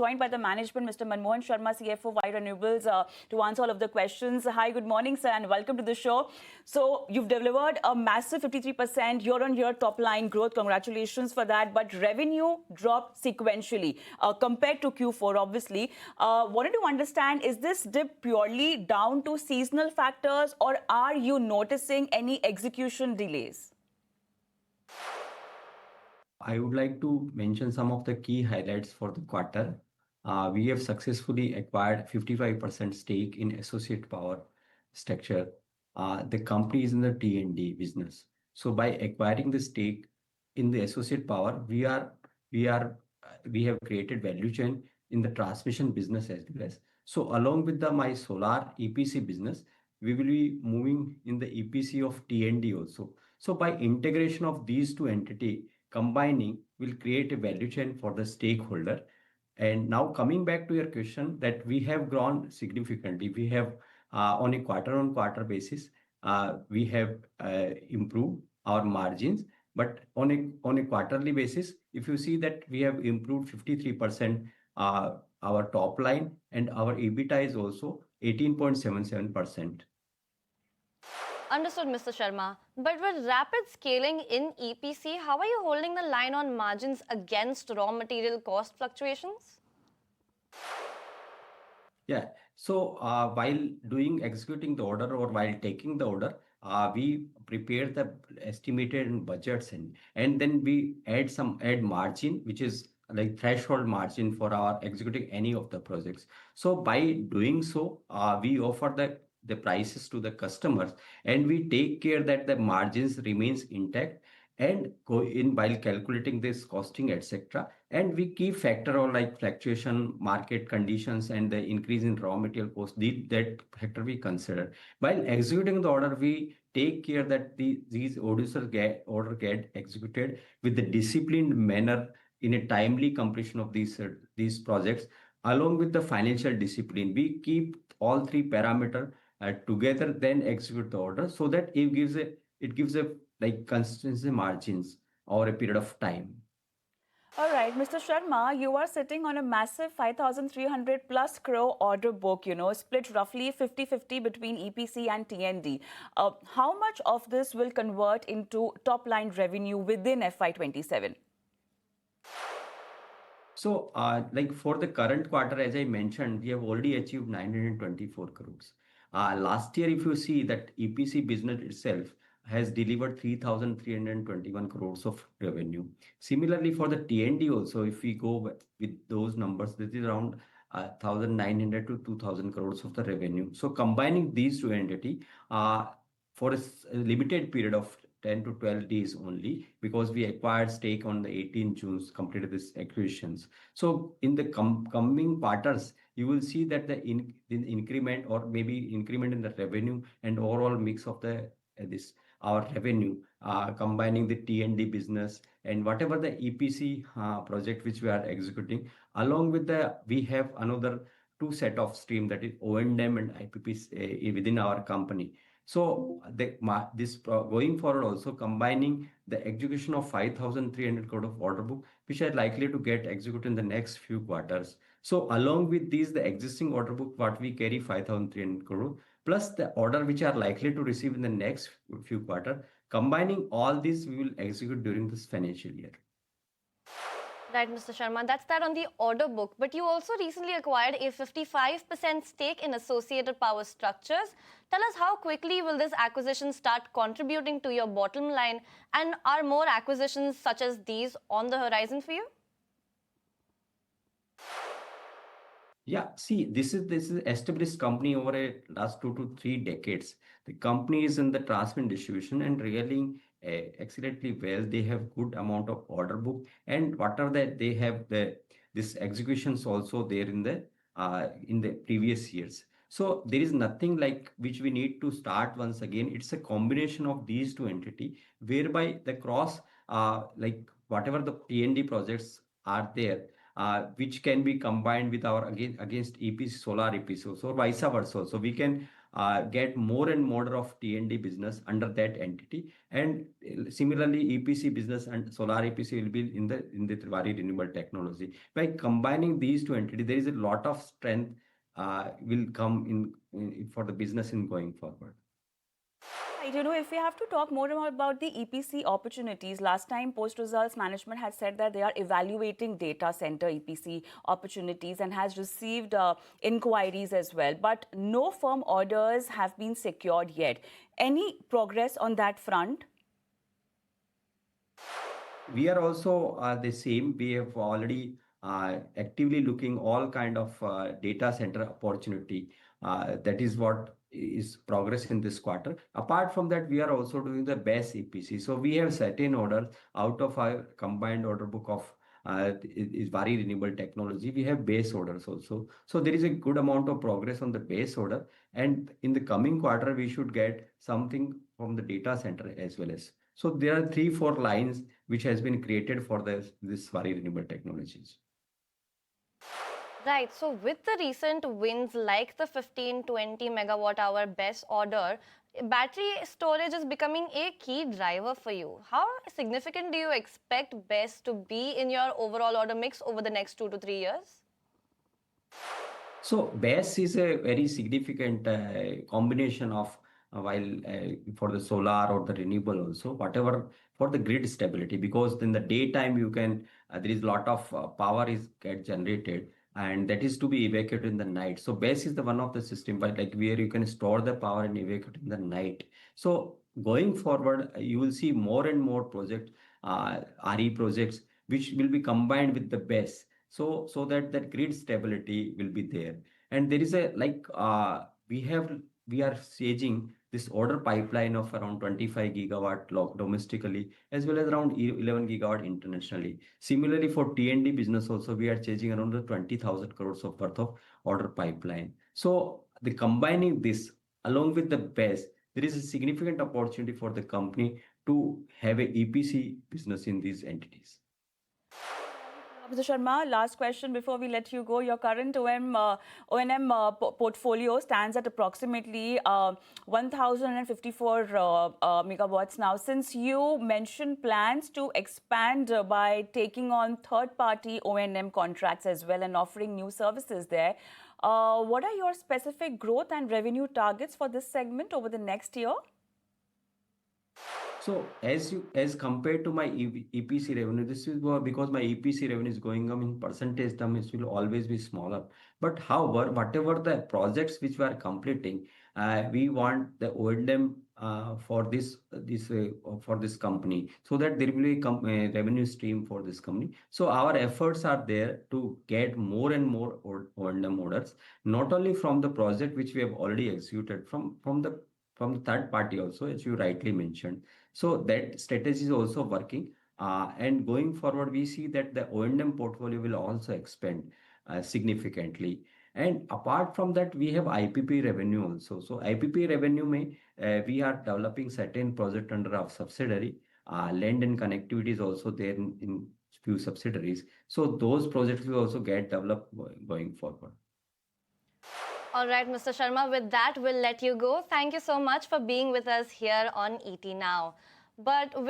joined by the management, Mr. Manmohan Sharma, CFO, Waaree Renewables, to answer all of the questions. Hi, good morning, sir, and welcome to the show. So you've delivered a massive 53% year-on-year top-line growth. Congratulations for that. But revenue dropped sequentially compared to Q4, obviously. Wanted to understand, is this dip purely down to seasonal factors, or are you noticing any execution delays? I would like to mention some of the key highlights for the quarter. We have successfully acquired 55% stake in Associate Power Structure. The company is in the T&D business. So by acquiring the stake in the Associate Power, we have created value chain in the transmission business as well as. So along with my solar EPC business, we will be moving in the EPC of T&D also. So by integration of these two entities, combining will create a value chain for the stakeholder. And now coming back to your question, that we have grown significantly. We have on a quarter-on-quarter basis, we have improved our margins. But on a quarterly basis, if you see that we have improved 53% our top line, and our EBITDA is also 18.77%. Understood, Mr. Sharma. But with rapid scaling in EPC, how are you holding the line on margins against raw material cost fluctuations? Yeah. So while executing the order or while taking the order, we prepare the estimated budgets and then we add margin, which is like threshold margin for our executing any of the projects. So by doing so, we offer the prices to the customers, and we take care that the margins remains intact and go in while calculating this costing, etc. And we keep factor on like fluctuation, market conditions, and the increase in raw material cost. That factor we consider while executing the order. We take care that these orders get executed with the disciplined manner in a timely completion of these projects. Along with the financial discipline, we keep all three parameters together, then execute the order, so that it gives a like consistency margins over a period of time. All right, Mr. Sharma, you are sitting on a massive 5,300 plus crore order book, split roughly 50-50 between EPC and T&D. How much of this will convert into top line revenue within FY27? So like for the current quarter, as I mentioned, we have already achieved 924 crores. Last year, if you see that EPC business itself has delivered 3,321 crores of revenue. Similarly, for the T&D also, if we go with those numbers, this is around 1,900 to 2,000 crores of the revenue. So combining these two entities for a limited period of 10 to 12 days only, because we acquired stake on the 18 June, completed this acquisitions. So in the coming quarters, you will see that the increment or maybe increment in the revenue and overall mix of our revenue, combining the T&D business and whatever the EPC project which we are executing, along with we have another two set of stream, that is O&M and IPPs within our company. So going forward also, combining the execution of 5,300 crore of order book, which are likely to get executed in the next few quarters. So along with these, the existing order book, what we carry 5,300 crore, plus the order which are likely to receive in the next few quarters, combining all this, we will execute during this financial year. Right, Mr. Sharma, that's that on the order book. But you also recently acquired a 55% stake in Associated Power Structures. Tell us, how quickly will this acquisition start contributing to your bottom line? And are more acquisitions such as these on the horizon for you? Yeah, see, this is established company over a last 2 to 3 decades. The company is in the transmission distribution and really excellently well. They have good amount of order book, and whatever that they have this executions also there in the previous years. So there is nothing like which we need to start once again. It's a combination of these two entities, whereby the cross like whatever the T&D projects are there, which can be combined with our against EPC, solar EPC, so vice versa. So we can get more and more of T&D business under that entity. And similarly, EPC business and solar EPC will be in the Waaree Renewable Technology. By combining these two entities, there is a lot of strength will come for the business in going forward. Right, if we have to talk more about the EPC opportunities, last time post results management had said that they are evaluating data center EPC opportunities and has received inquiries as well, but no firm orders have been secured yet. Any progress on that front? We are also the same. We have already actively looking all kind of data center opportunity. That is what is progress in this quarter. Apart from that, we are also doing the BESS EPC. So we have certain orders out of our combined order book of is Waaree Renewable Technology. We have base orders also. So there is a good amount of progress on the base order. And in the coming quarter, we should get something from the data center as well as. So there are 3-4 lines which has been created for this Waaree Renewable Technologies. Right. So with the recent wins like the 15-20 megawatt hour BESS order, battery storage is becoming a key driver for you. How significant do you expect BESS to be in your overall order mix over the next 2 to 3 years? So BESS is a very significant combination of while for the solar or the renewable also, whatever for the grid stability, because in the daytime you can there is a lot of power is get generated and that is to be evacuated in the night. So BESS is the one of the system, but like where you can store the power and evacuate in the night. So going forward, you will see more and more projects, RE projects, which will be combined with the BESS, so that that grid stability will be there. And there is a like we are staging this order pipeline of around 25 gigawatt domestically as well as around 11 gigawatt internationally. Similarly for T&D business also we are chasing around the 20,000 crores of worth of order pipeline. So the combining this along with the BESS, there is a significant opportunity for the company to have a EPC business in these entities. Mr. Sharma, last question before we let you go. Your current O&M portfolio stands at approximately 1,054 megawatts now. Since you mentioned plans to expand by taking on third-party O&M contracts as well and offering new services there, what are your specific growth and revenue targets for this segment over the next year? So as compared to my EPC revenue, this is because my EPC revenue is going up in percentage terms, it will always be smaller. But however, whatever the projects which we are completing, we want the O&M for this company, so that there will be a revenue stream for this company. So our efforts are there to get more and more O&M orders, not only from the project which we have already executed, from the third party also, as you rightly mentioned. So that strategy is also working. And going forward, we see that the O&M portfolio will also expand significantly. And apart from that, we have IPP revenue also. So IPP revenue we are developing certain project under our subsidiary. Land and connectivity is also there in few subsidiaries. So those projects will also get developed going forward. All right, Mr. Sharma, with that, we'll let you go. Thank you so much for being with us here on ET Now. But